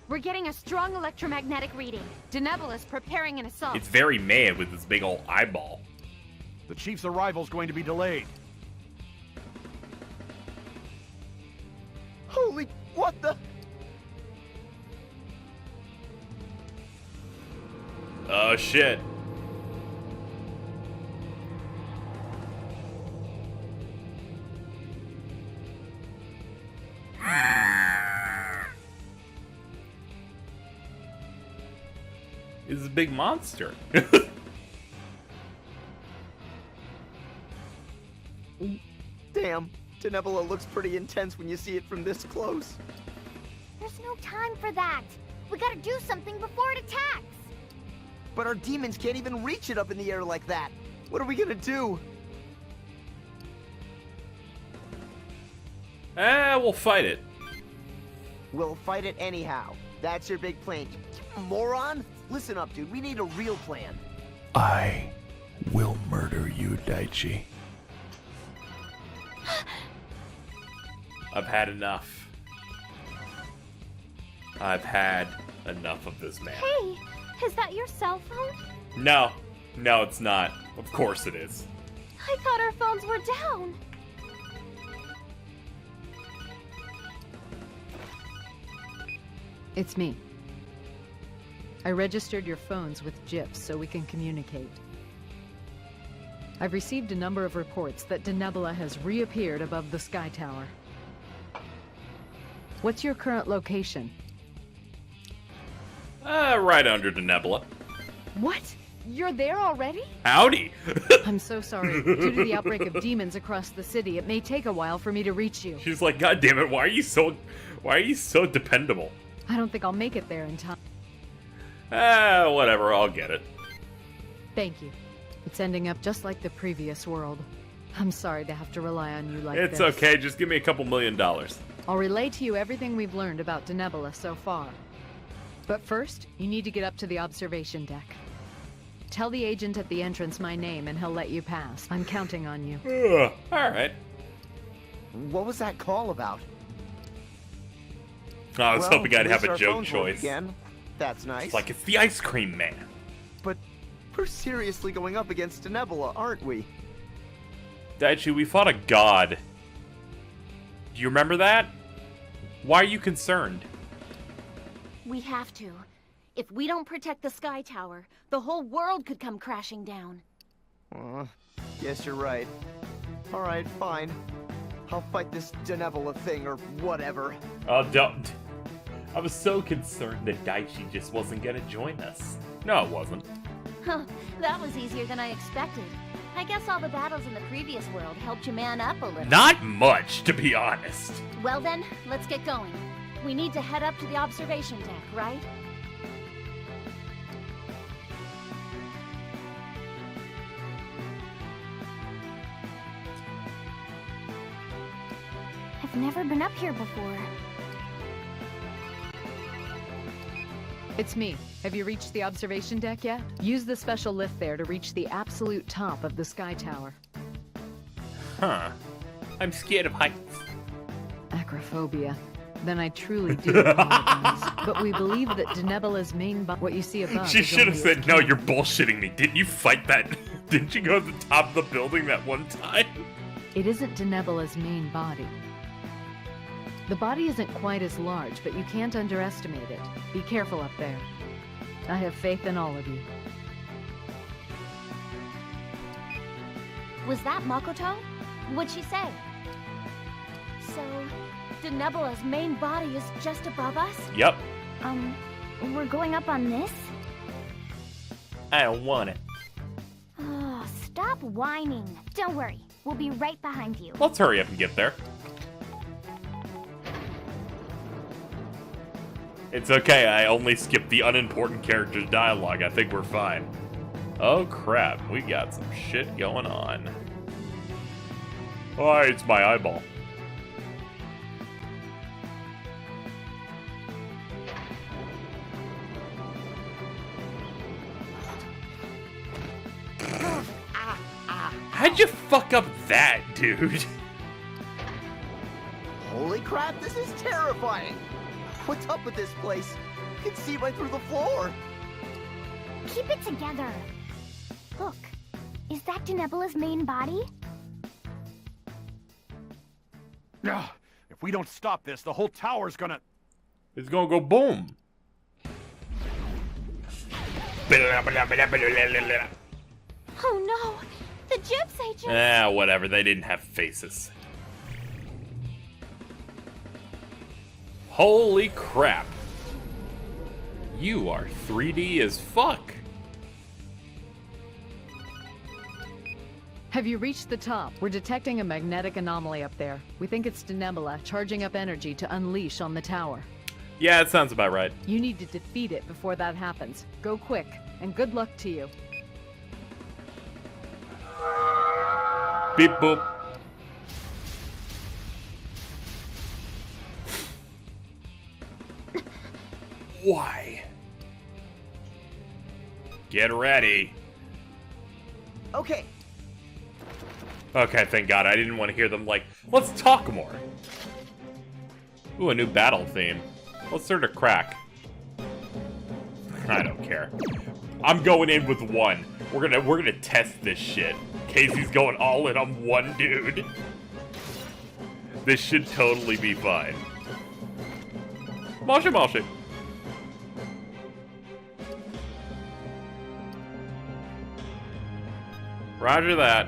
We're getting a strong electromagnetic reading. Denebola's preparing an assault. It's very mad with this big old eyeball. The Chief's arrival's going to be delayed. Holy, what the? Oh, shit. It's a big monster. Damn, Denebola looks pretty intense when you see it from this close. There's no time for that. We gotta do something before it attacks. But our demons can't even reach it up in the air like that. What are we gonna do? We'll fight it. We'll fight it anyhow. That's your big plan. You moron! Listen up, dude. We need a real plan. I will murder you, Daichi. I've had enough. I've had enough of this man. Hey, is that your cell phone? No. No, it's not. Of course it is. I thought our phones were down. It's me. I registered your phones with JIPS so we can communicate. I've received a number of reports that Denebola has reappeared above the Sky Tower. What's your current location? Right under Denebola. What? You're there already? Howdy! I'm so sorry. Due to the outbreak of demons across the city, it may take a while for me to reach you. She's like, God damn it, why are you so dependable? I don't think I'll make it there in time. Whatever, I'll get it. Thank you. It's ending up just like the previous world. I'm sorry to have to rely on you like this. It's okay, just give me a couple $1 million. I'll relay to you everything we've learned about Denebola so far. But first, you need to get up to the observation deck. Tell the agent at the entrance my name and he'll let you pass. I'm counting on you. Alright. What was that call about? I was hoping I'd at have least a our joke phones work choice. Again. That's nice. It's like, it's the ice cream man. But we're seriously going up against Denebola, aren't we? Daichi, we fought a god. Do you remember that? Why are you concerned? We have to. If we don't protect the Sky Tower, the whole world could come crashing down. Guess you're right. Alright, fine. I'll fight this Denebola thing or whatever. Oh, don't. I was so concerned that Daichi just wasn't gonna join us. No, it wasn't. Huh, that was easier than I expected. I guess all the battles in the previous world helped you man up a little. Not much, to be honest. Well then, let's get going. We need to head up to the observation deck, right? I've never been up here before. It's me. Have you reached the observation deck yet? Use the special lift there to reach the absolute top of the Sky Tower. Huh. I'm scared of heights. Acrophobia. Then I truly do apologize. But we believe that Denebola's main what you see above She is should have only said, its no, camp. you're bullshitting me. Didn't you fight that? Didn't you go to the top of the building that one time? It isn't Denebola's main body. The body isn't quite as large, but you can't underestimate it. Be careful up there. I have faith in all of you. Was that Makoto? What'd she say? So, Denebola's main body is just above us? Yep. We're going up on this? I don't want it. Oh, stop whining. Don't worry, we'll be right behind you. Let's hurry up and get there. It's okay, I only skipped the unimportant character's dialogue. I think we're fine. Oh crap, we got some shit going on. Oh, it's my eyeball. How'd you fuck up that, dude? Holy crap, this is terrifying! What's up with this place? You can see right through the floor. Keep it together. Look, is that Denebola's main body? Ugh, if we don't stop this, the whole tower's gonna... It's gonna go boom. Oh no! The JIPS agent! Whatever. They didn't have faces. Holy crap. You are 3D as fuck. Have you reached the top? We're detecting a magnetic anomaly up there. We think it's Denebola charging up energy to unleash on the tower. Yeah, it sounds about right. You need to defeat it before that happens. Go quick, and good luck to you. Beep boop. Why? Get ready. Okay, Okay, thank God. I didn't want to hear them like, let's talk more. Ooh, a new battle theme. Let's start a crack. I don't care. I'm going in with one. We're gonna test this shit. Casey's going all in on one dude. This should totally be fine. Mashi mashi. Roger that.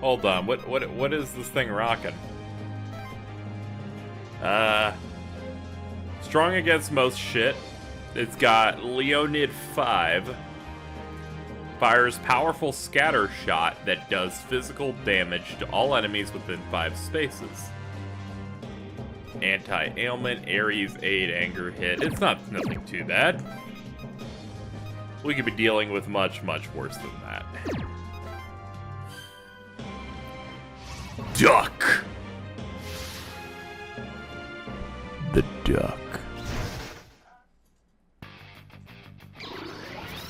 Hold on, what is this thing rocking? Strong against most shit. It's got Leonid 5. Fires powerful scatter shot that does physical damage to all enemies within 5 spaces. Anti-ailment, Ares 8, anger hit. It's nothing too bad. We could be dealing with much, much worse than that. Duck! The duck.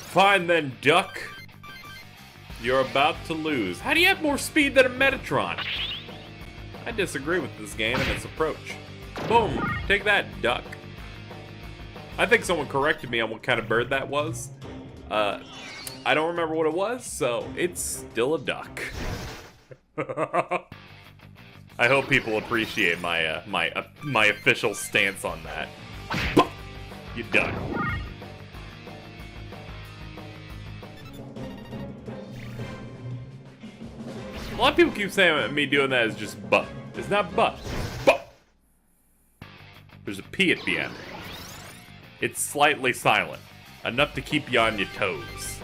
Fine then, Duck. You're about to lose. How do you have more speed than a Metatron? I disagree with this game and its approach. Boom! Take that, Duck. I think someone corrected me on what kind of bird that was. I don't remember what it was, so it's still a duck. I hope people appreciate my my official stance on that. You duck. A lot of people keep saying me doing that is just butt. It's not butt. Butt. There's a P at the end. It's slightly silent. Enough to keep you on your toes.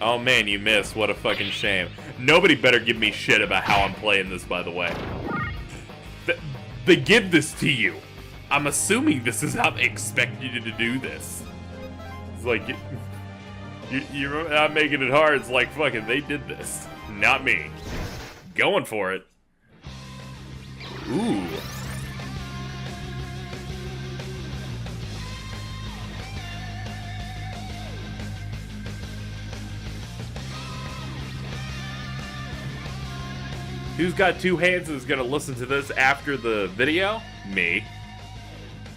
Oh man, you missed. What a fucking shame. Nobody better give me shit about how I'm playing this, by the way. They give this to you. I'm assuming this is how they expect you to do this. It's like, you're not making it hard. It's like, fucking, they did this. Not me. Going for it. Ooh. Who's got 2 hands and is gonna listen to this after the video? Me.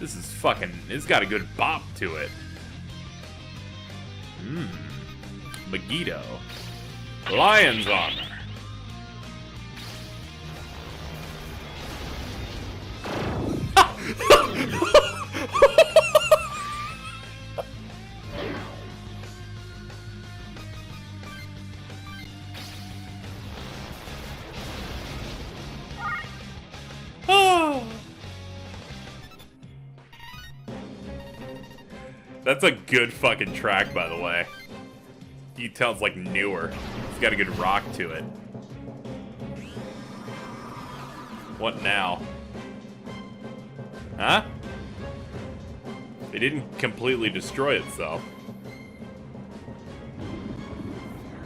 This is fucking, it's got a good bop to it. Megiddo. Lion's armor. That's a good fucking track, by the way. You can tell it's like newer. It's got a good rock to it. What now? Huh? It didn't completely destroy itself.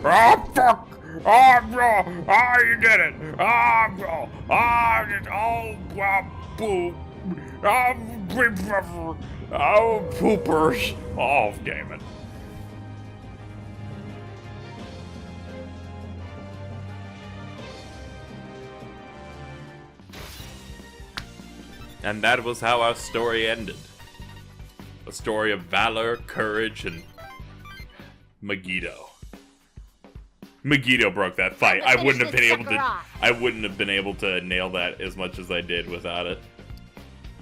Oh, fuck! Oh, bro! Oh, you did it! Oh, bro! Boo! Oh, poopers! Oh, damn it. And that was how our story ended. A story of valor, courage, and Megiddo. Megiddo broke that fight. I wouldn't have been able to nail that as much as I did without it.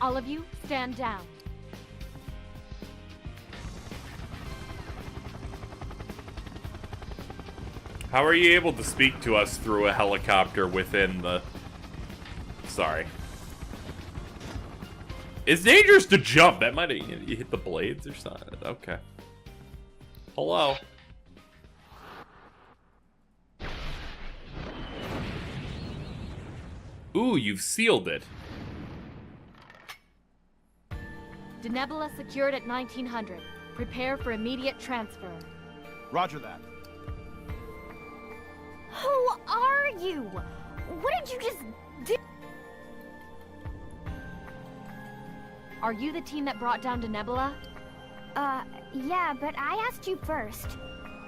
All of you, stand down. How are you able to speak to us through a helicopter within the... Sorry. It's dangerous to jump. That might have... You hit the blades or something. Okay. Hello. Ooh, you've sealed it. Denebola secured at 1900. Prepare for immediate transfer. Roger that. Who are you? What did you just do? Are you the team that brought down Denebola? Yeah, but I asked you first.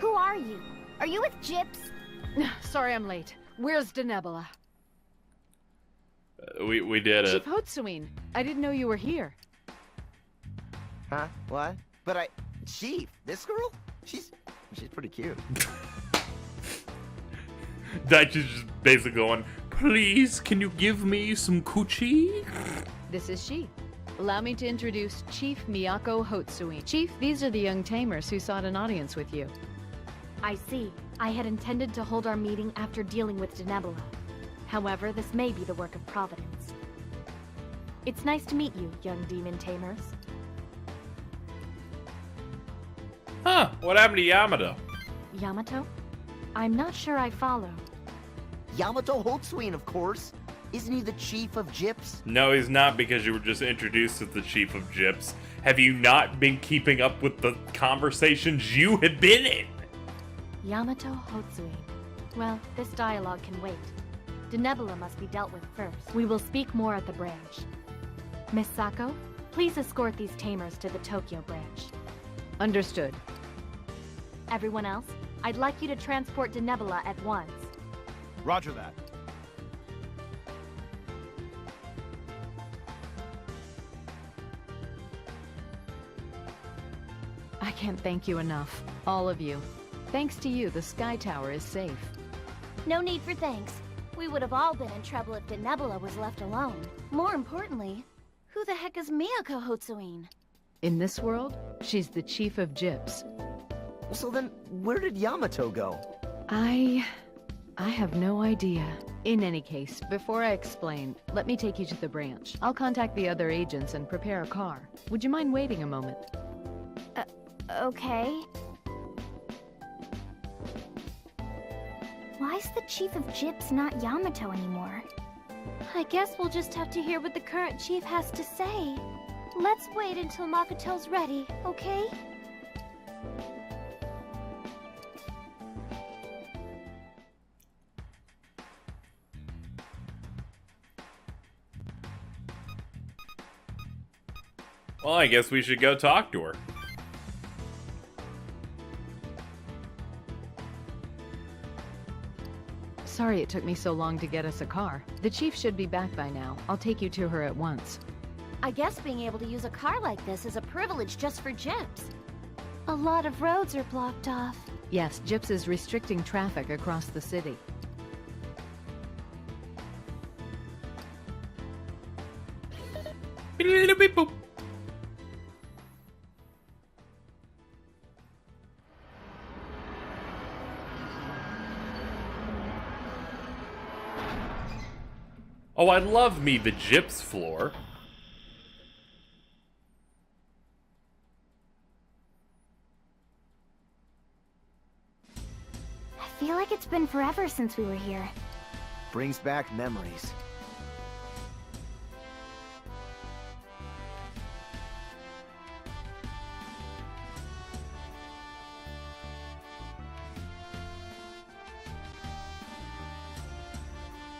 Who are you? Are you with JIPS? Sorry I'm late. Where's Denebola? We did it. Chief Hotsuin, I didn't know you were here. Huh? What? But Chief, this girl? She's pretty cute. Daichi's just basically going, please, can you give me some coochie? This is she. Allow me to introduce Chief Miyako Hotsuin. Chief, these are the young tamers who sought an audience with you. I see. I had intended to hold our meeting after dealing with Denebola. However, this may be the work of Providence. It's nice to meet you, young demon tamers. Huh, what happened to Yamato? Yamato? I'm not sure I follow. Yamato Hotsuin, of course. Isn't he the chief of JIPS? No, he's not, because you were just introduced as the chief of JIPS. Have you not been keeping up with the conversations you have been in? Yamato Hotsuin. Well, this dialogue can wait. Denebola must be dealt with first. We will speak more at the branch. Miss Sako, please escort these tamers to the Tokyo branch. Understood. Everyone else, I'd like you to transport Denebola at once. Roger that. I can't thank you enough. All of you. Thanks to you, the Sky Tower is safe. No need for thanks. We would have all been in trouble if Denebola was left alone. More importantly, who the heck is Miyako Hotsuin? In this world, she's the chief of JIPS. So then, where did Yamato go? I have no idea. In any case, before I explain, let me take you to the branch. I'll contact the other agents and prepare a car. Would you mind waiting a moment? Okay. Why is the chief of JIPS not Yamato anymore? I guess we'll just have to hear what the current chief has to say. Let's wait until Makoto's ready, okay? Well, I guess we should go talk to her. Sorry it took me so long to get us a car. The chief should be back by now. I'll take you to her at once. I guess being able to use a car like this is a privilege just for JIPS. A lot of roads are blocked off. Yes, JIPS is restricting traffic across the city. Oh, I love me the JIPS floor. I feel like it's been forever since we were here. Brings back memories.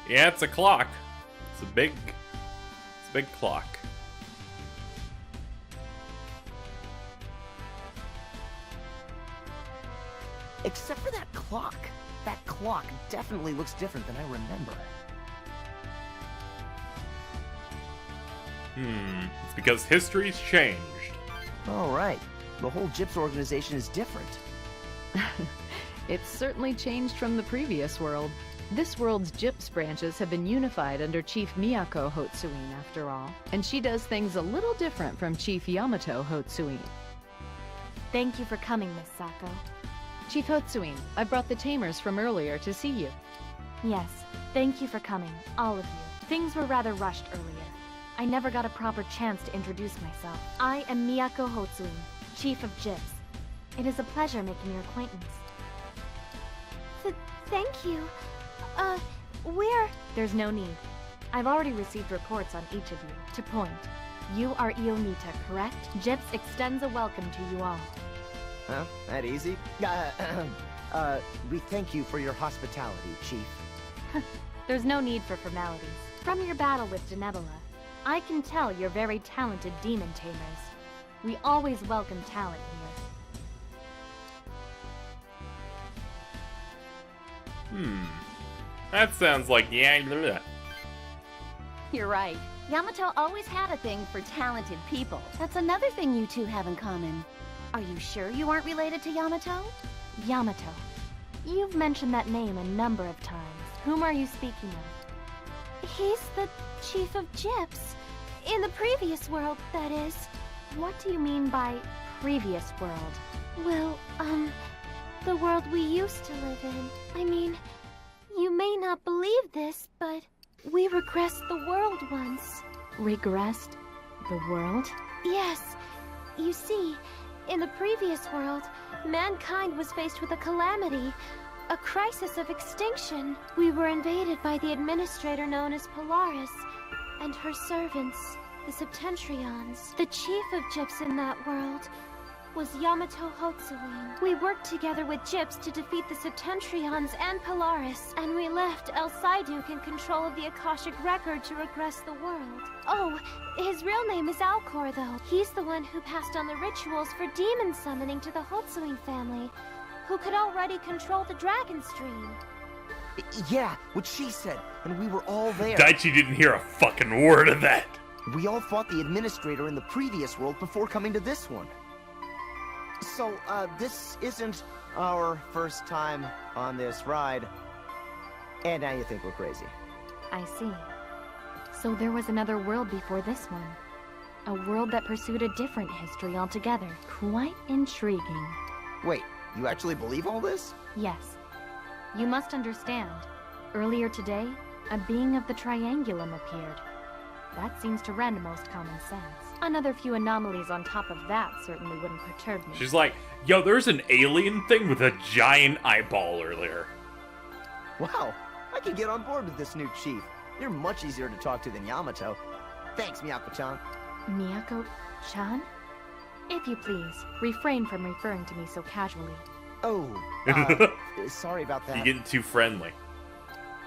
Yeah, it's a clock. It's a big clock. Except for that clock. That clock definitely looks different than I remember. It's because history's changed. All right. The whole JIPS organization is different. It's certainly changed from the previous world. This world's JIPS branches have been unified under Chief Miyako Hotsuin, after all. And she does things a little different from Chief Yamato Hotsuin. Thank you for coming, Miss Sako. Chief Hotsuin, I brought the tamers from earlier to see you. Yes, thank you for coming, all of you. Things were rather rushed earlier. I never got a proper chance to introduce myself. I am Miyako Hotsuin, Chief of JIPS. It is a pleasure making your acquaintance. Thank you. There's no need. I've already received reports on each of you. To point, you are Ionita, correct? JIPS extends a welcome to you all. Huh? That easy? We thank you for your hospitality, Chief. There's no need for formalities. From your battle with Denebola, I can tell you're very talented demon tamers. We always welcome talent here. That sounds like yeah. You're right. Yamato always had a thing for talented people. That's another thing you two have in common. Are you sure you aren't related to Yamato? Yamato. You've mentioned that name a number of times. Whom are you speaking of? He's the chief of JIPS. In the previous world, that is. What do you mean by previous world? Well, the world we used to live in. I mean, you may not believe this, but we regressed the world once. Regressed the world? Yes. You see, in the previous world, mankind was faced with a calamity, a crisis of extinction. We were invaded by the administrator known as Polaris, and her servants, the Septentrions. The chief of JIPS in that world was Yamato Hotsuin. We worked together with JIPS to defeat the Septentrions and Polaris, and we left El Psyduke in control of the Akashic Record to regress the world. Oh, his real name is Alcor, though. He's the one who passed on the rituals for demon summoning to the Hotsuin family, who could already control the Dragon Stream. Yeah, what she said, and we were all there. Daichi didn't hear a fucking word of that. We all fought the administrator in the previous world before coming to this one. So, this isn't our first time on this ride. And now you think we're crazy. I see. So there was another world before this one. A world that pursued a different history altogether. Quite intriguing. Wait, you actually believe all this? Yes. You must understand. Earlier today, a being of the Triangulum appeared. That seems to rend most common sense. Another few anomalies on top of that certainly wouldn't perturb me. She's like, yo, there's an alien thing with a giant eyeball earlier. Wow, I can get on board with this new chief. You're much easier to talk to than Yamato. Thanks, Miyako-chan. Miyako-chan? If you please, refrain from referring to me so casually. Oh, sorry about that. You're getting too friendly.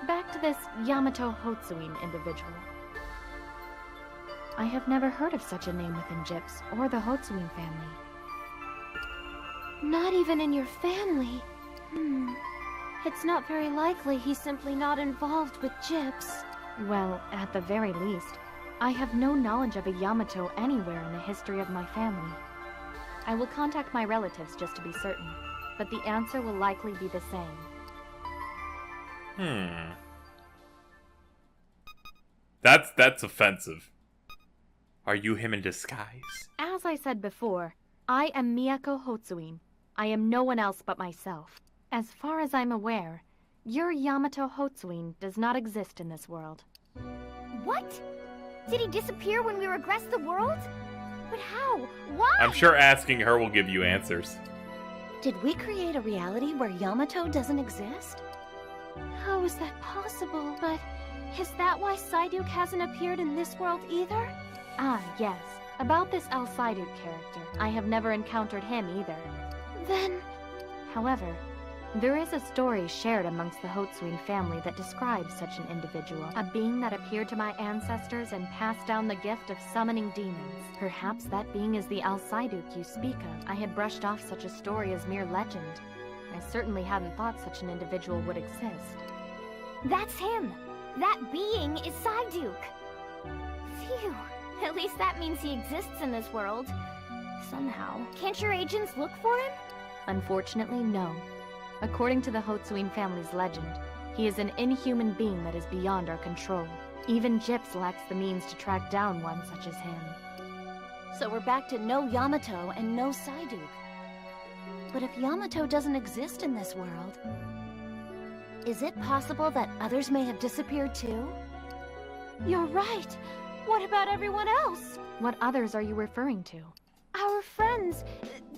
Back to this Yamato Hotsuin individual. I have never heard of such a name within JIPS or the Hotsuin family. Not even in your family? It's not very likely he's simply not involved with JIPS. Well, at the very least, I have no knowledge of a Yamato anywhere in the history of my family. I will contact my relatives just to be certain, but the answer will likely be the same. That's offensive. Are you him in disguise? As I said before, I am Miyako Hotsuin. I am no one else but myself. As far as I'm aware, your Yamato Hotsuin does not exist in this world. What? Did he disappear when we regressed the world? But how? Why? I'm sure asking her will give you answers. Did we create a reality where Yamato doesn't exist? How is that possible? But is that why Psyduke hasn't appeared in this world either? Ah, yes. About this El Psyduke character, I have never encountered him either. Then... However, there is a story shared amongst the Hotsuin family that describes such an individual. A being that appeared to my ancestors and passed down the gift of summoning demons. Perhaps that being is the El Psyduke you speak of. I had brushed off such a story as mere legend. I certainly hadn't thought such an individual would exist. That's him! That being is Psyduke! Phew, At least that means he exists in this world. Somehow. Can't your agents look for him? Unfortunately, no. According to the Hotsuin family's legend, he is an inhuman being that is beyond our control. Even JIPS lacks the means to track down one such as him. So we're back to no Yamato and no Psyduke. But if Yamato doesn't exist in this world, is it possible that others may have disappeared too? You're right. What about everyone else? What others are you referring to? Our friends.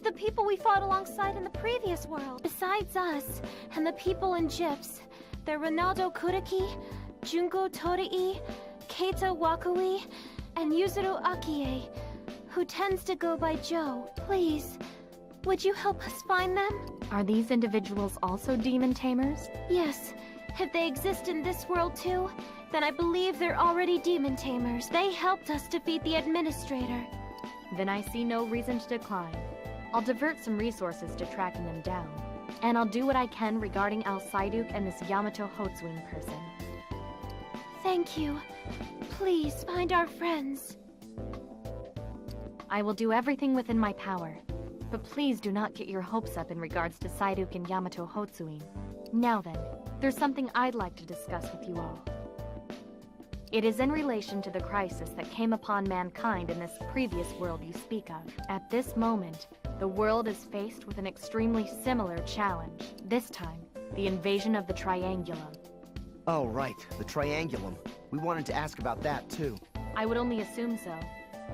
The people we fought alongside in the previous world. Besides us, and the people in JIPS. They're Ronaldo Kuriki, Junko Torii, Keita Wakui, and Yuzuru Akie, who tends to go by Joe. Please, would you help us find them? Are these individuals also demon tamers? Yes. If they exist in this world too, then I believe they're already demon tamers. They helped us defeat the Administrator. Then I see no reason to decline. I'll divert some resources to tracking them down. And I'll do what I can regarding Al Psyduke and this Yamato Hotsuin person. Thank you. Please find our friends. I will do everything within my power. But please do not get your hopes up in regards to Psyduke and Yamato Hotsuin. Now then, there's something I'd like to discuss with you all. It is in relation to the crisis that came upon mankind in this previous world you speak of. At this moment, the world is faced with an extremely similar challenge. This time, the invasion of the Triangulum. Oh, right. The Triangulum. We wanted to ask about that, too. I would only assume so.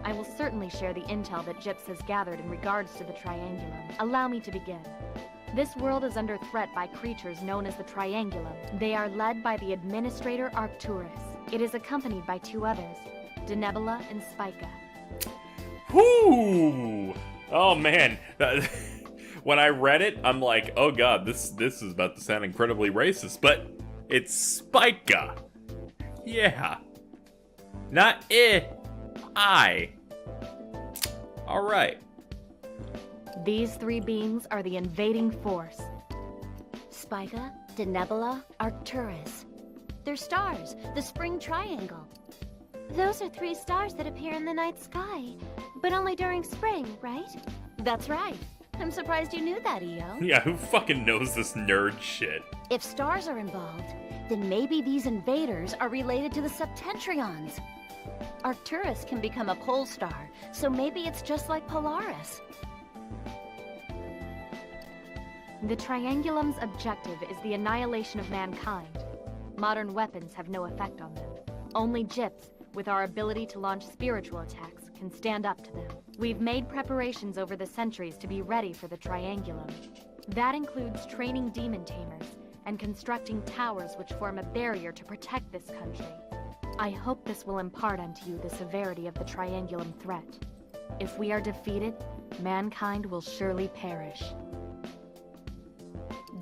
I will certainly share the intel that JIPS has gathered in regards to the Triangulum. Allow me to begin. This world is under threat by creatures known as the Triangulum. They are led by the Administrator Arcturus. It is accompanied by two others, Denebola and Spica. Whoo! Oh man, when I read it, I'm like, oh god, this is about to sound incredibly racist, but it's Spica. Yeah. Not I. Alright. These three beings are the invading force. Spica, Denebola, Arcturus. They're stars, the spring triangle. Those are 3 stars that appear in the night sky, but only during spring, right? That's right. I'm surprised you knew that, Io. Yeah, who fucking knows this nerd shit? If stars are involved, then maybe these invaders are related to the Septentrions. Arcturus can become a pole star, so maybe it's just like Polaris. The Triangulum's objective is the annihilation of mankind. Modern weapons have no effect on them. Only JIPS, with our ability to launch spiritual attacks, can stand up to them. We've made preparations over the centuries to be ready for the Triangulum. That includes training demon tamers and constructing towers which form a barrier to protect this country. I hope this will impart unto you the severity of the Triangulum threat. If we are defeated, mankind will surely perish.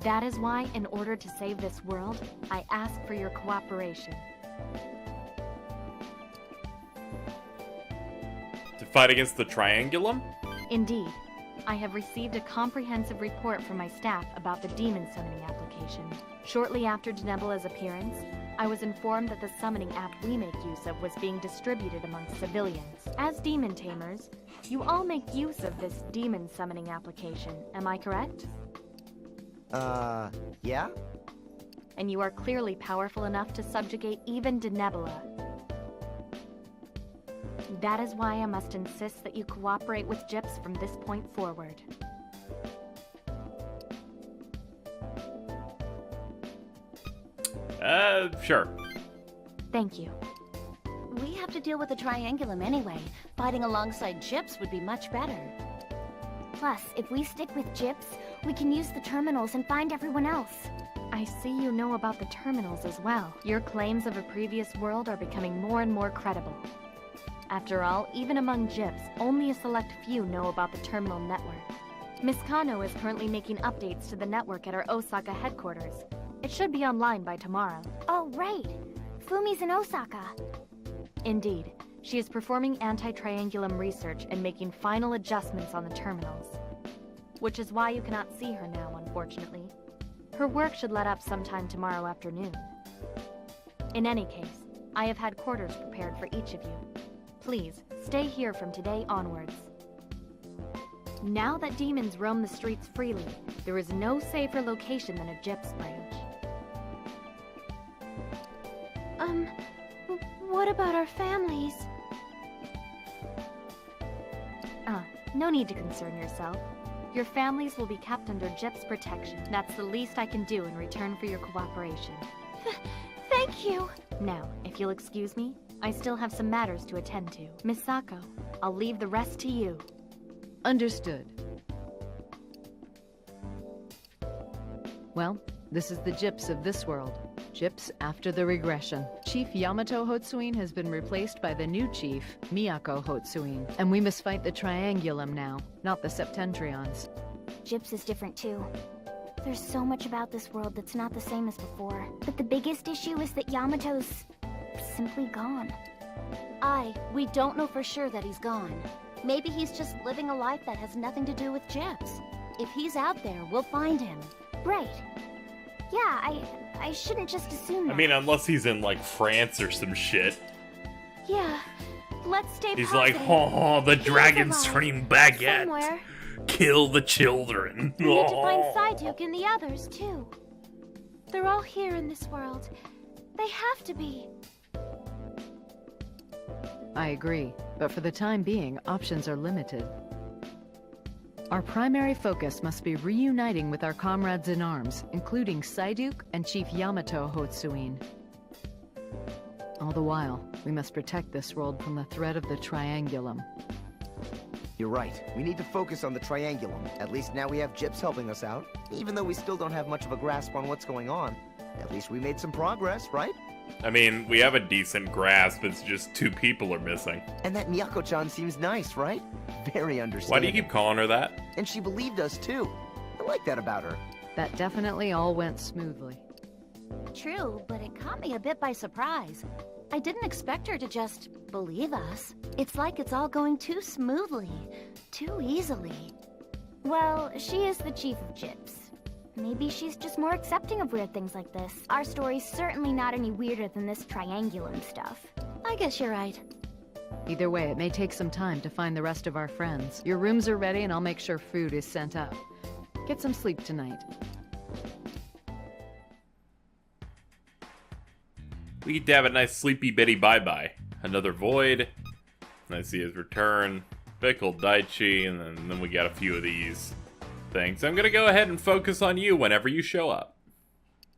That is why, in order to save this world, I ask for your cooperation. To fight against the Triangulum? Indeed. I have received a comprehensive report from my staff about the demon summoning application. Shortly after Denebola's appearance, I was informed that the summoning app we make use of was being distributed amongst civilians. As demon tamers, you all make use of this demon summoning application, am I correct? Yeah? And you are clearly powerful enough to subjugate even Denebola. That is why I must insist that you cooperate with JIPS from this point forward. Sure. Thank you. We have to deal with the Triangulum anyway. Fighting alongside JIPS would be much better. Plus, if we stick with JIPS, we can use the terminals and find everyone else. I see you know about the terminals as well. Your claims of a previous world are becoming more and more credible. After all, even among JIPS, only a select few know about the terminal network. Miss Kano is currently making updates to the network at our Osaka headquarters. It should be online by tomorrow. Oh, right. Fumi's in Osaka. Indeed. She is performing anti-triangulum research and making final adjustments on the terminals. Which is why you cannot see her now, unfortunately. Her work should let up sometime tomorrow afternoon. In any case, I have had quarters prepared for each of you. Please, stay here from today onwards. Now that demons roam the streets freely, there is no safer location than a JIPS branch. What about our families? No need to concern yourself. Your families will be kept under JIPS protection. That's the least I can do in return for your cooperation. Thank you! Now, if you'll excuse me, I still have some matters to attend to. Miss Sako, I'll leave the rest to you. Understood. Well, this is the JIPS of this world. JIPS after the regression. Chief Yamato Hotsuin has been replaced by the new chief, Miyako Hotsuin. And we must fight the Triangulum now, not the Septentrions. JIPS is different too. There's so much about this world that's not the same as before. But the biggest issue is that Yamato's simply gone. We don't know for sure that he's gone. Maybe he's just living a life that has nothing to do with JIPS. If he's out there, we'll find him. Right. Yeah, I shouldn't just assume that. I mean, unless he's in, like, France or some shit. Yeah, let's stay He's positive. like, oh, the He's dragon alive. stream baguette. Somewhere. Kill the children. We need to find Psyduke and the others, too. They're all here in this world. They have to be. I agree, but for the time being, options are limited. Our primary focus must be reuniting with our comrades in arms, including Psyduke and Chief Yamato Hotsuin. All the while, we must protect this world from the threat of the Triangulum. You're right. We need to focus on the Triangulum. At least now we have JIPS helping us out. Even though we still don't have much of a grasp on what's going on. At least we made some progress, right? I mean, we have a decent grasp, it's just 2 people are missing. And that Miyako-chan seems nice, right? Very understanding. Why do you keep calling her that? And she believed us, too. I like that about her. That definitely all went smoothly. True, but it caught me a bit by surprise. I didn't expect her to just believe us. It's like it's all going too smoothly, too easily. Well, she is the chief of JIPS. Maybe she's just more accepting of weird things like this. Our story's certainly not any weirder than this Triangulum stuff. I guess you're right. Either way, it may take some time to find the rest of our friends. Your rooms are ready and I'll make sure food is sent up. Get some sleep tonight. We get to have a nice sleepy bitty bye-bye. Another void. I see his return. Fickle Daichi, and then we got a few of these things. I'm gonna go ahead and focus on you whenever you show up.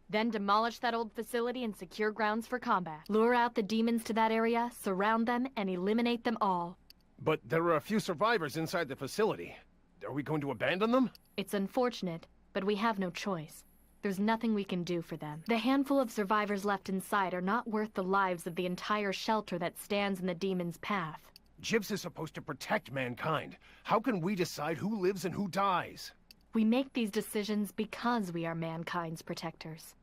Then demolish that old facility and secure grounds for combat. Lure out the demons to that area, surround them, and eliminate them all. But there are a few survivors inside the facility. Are we going to abandon them? It's unfortunate, but we have no choice. There's nothing we can do for them. The handful of survivors left inside are not worth the lives of the entire shelter that stands in the demon's path. JIPS is supposed to protect mankind. How can we decide who lives and who dies? We make these decisions because we are mankind's protectors.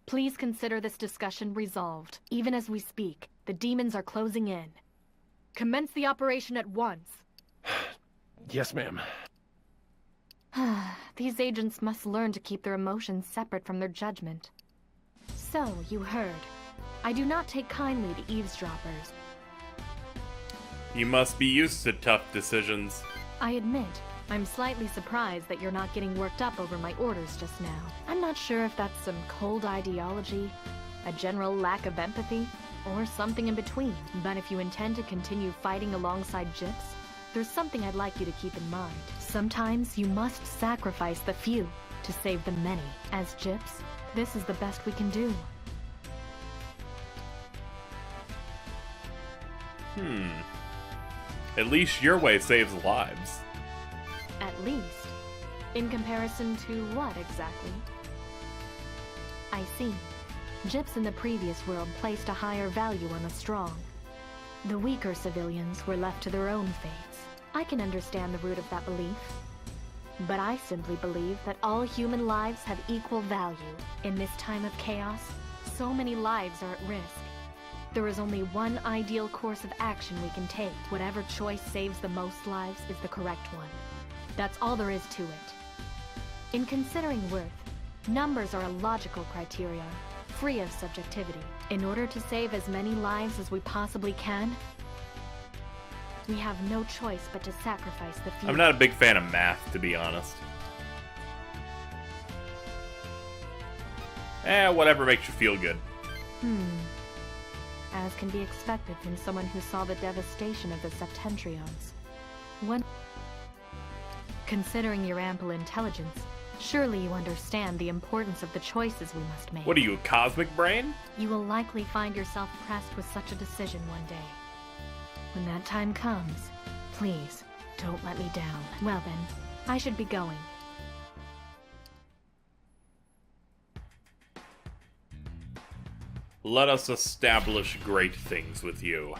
Please consider this discussion resolved. Even as we speak, the demons are closing in. Commence the operation at once. Yes, ma'am. These agents must learn to keep their emotions separate from their judgment. So, you heard. I do not take kindly to eavesdroppers. You must be used to tough decisions. I admit, I'm slightly surprised that you're not getting worked up over my orders just now. I'm not sure if that's some cold ideology, a general lack of empathy, or something in between. But if you intend to continue fighting alongside JIPS, there's something I'd like you to keep in mind. Sometimes you must sacrifice the few to save the many. As JIPS, this is the best we can do. At least your way saves lives. At least. In comparison to what, exactly? I see. JIPS in the previous world placed a higher value on the strong. The weaker civilians were left to their own fates. I can understand the root of that belief. But I simply believe that all human lives have equal value. In this time of chaos, so many lives are at risk. There is only one ideal course of action we can take. Whatever choice saves the most lives is the correct one. That's all there is to it. In considering worth, numbers are a logical criterion, free of subjectivity. In order to save as many lives as we possibly can, We have no choice but to sacrifice the future. I'm not a big fan of math, to be honest. Whatever makes you feel good. As can be expected from someone who saw the devastation of the Septentrions. Considering your ample intelligence, surely you understand the importance of the choices we must make. What are you, a cosmic brain? You will likely find yourself pressed with such a decision one day. When that time comes, please, don't let me down. Well then, I should be going. Let us establish great things with you.